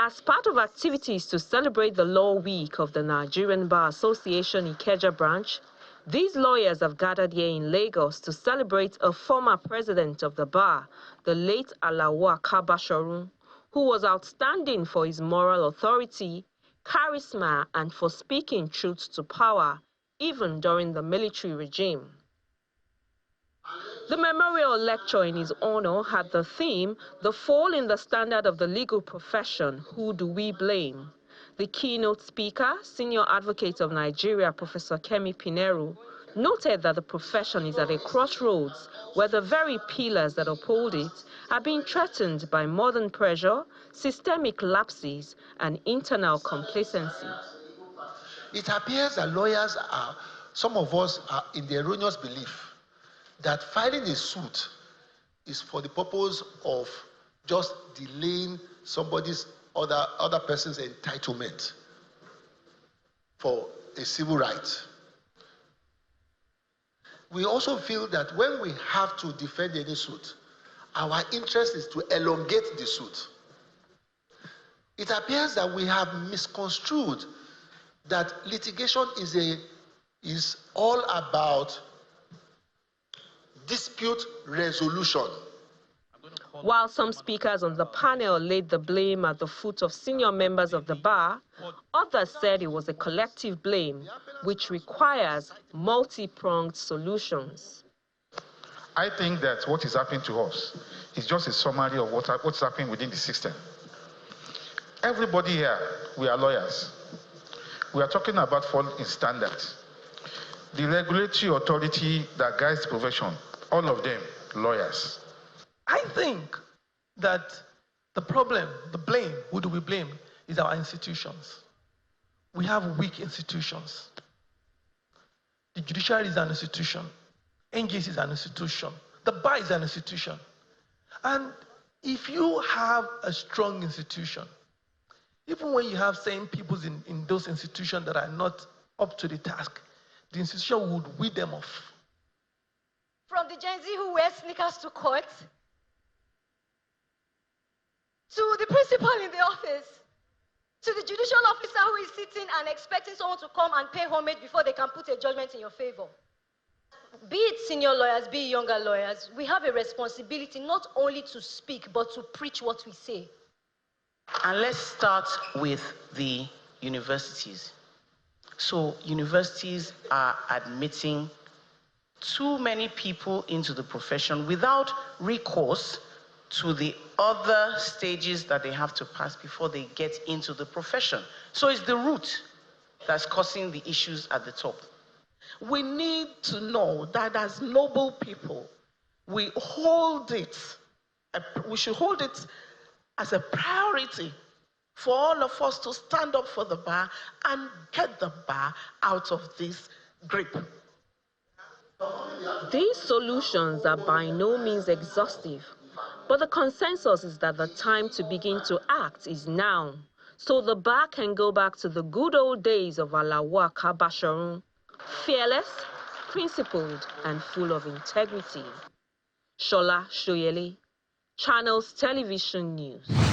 As part of activities to celebrate the Law Week of the Nigerian Bar Association Ikeja branch, these lawyers have gathered here in Lagos to celebrate a former president of the bar, the late Alawa Kabashorun, who was outstanding for his moral authority, charisma, and for speaking truth to power, even during the military regime. The memorial lecture in his honor had the theme, "The Fall in the Standard of the Legal Profession, Who Do We Blame?" The keynote speaker, Senior Advocate of Nigeria, Professor Kemi Pineru, noted that the profession is at a crossroads where the very pillars that uphold it are being threatened by modern pressure, systemic lapses, and internal complacency. It appears that lawyers some of us are in the erroneous belief that filing a suit is for the purpose of just delaying somebody's other person's entitlement for a civil right. We also feel that when we have to defend any suit, our interest is to elongate the suit. It appears that we have misconstrued that litigation is all about dispute resolution. While some speakers on the panel laid the blame at the foot of senior members of the bar, others said it was a collective blame, which requires multi-pronged solutions. I think that what is happening to us is just a summary of what's happening within the system. Everybody here, we are lawyers. We are talking about fall in standards. The regulatory authority that guides the profession, all of them lawyers. I think that the problem, the blame, who do we blame, is our institutions. We have weak institutions. The judiciary is an institution. NGS is an institution. The bar is an institution. And if you have a strong institution, even when you have same people in those institutions that are not up to the task, the institution would weed them off. From the Gen Z who wears sneakers to court, to the principal in the office, to the judicial officer who is sitting and expecting someone to come and pay homage before they can put a judgment in your favor. Be it senior lawyers, be it younger lawyers, we have a responsibility not only to speak, but to preach what we say. And let's start with the universities. So universities are admitting too many people into the profession without recourse to the other stages that they have to pass before they get into the profession. So it's the root that's causing the issues at the top. We need to know that as noble people, we should hold it as a priority for all of us to stand up for the bar and get the bar out of this grip. These solutions are by no means exhaustive, but the consensus is that the time to begin to act is now, so the bar can go back to the good old days of Alawa Kabashorun, fearless, principled, and full of integrity. Shola Shoyele, Channels Television News.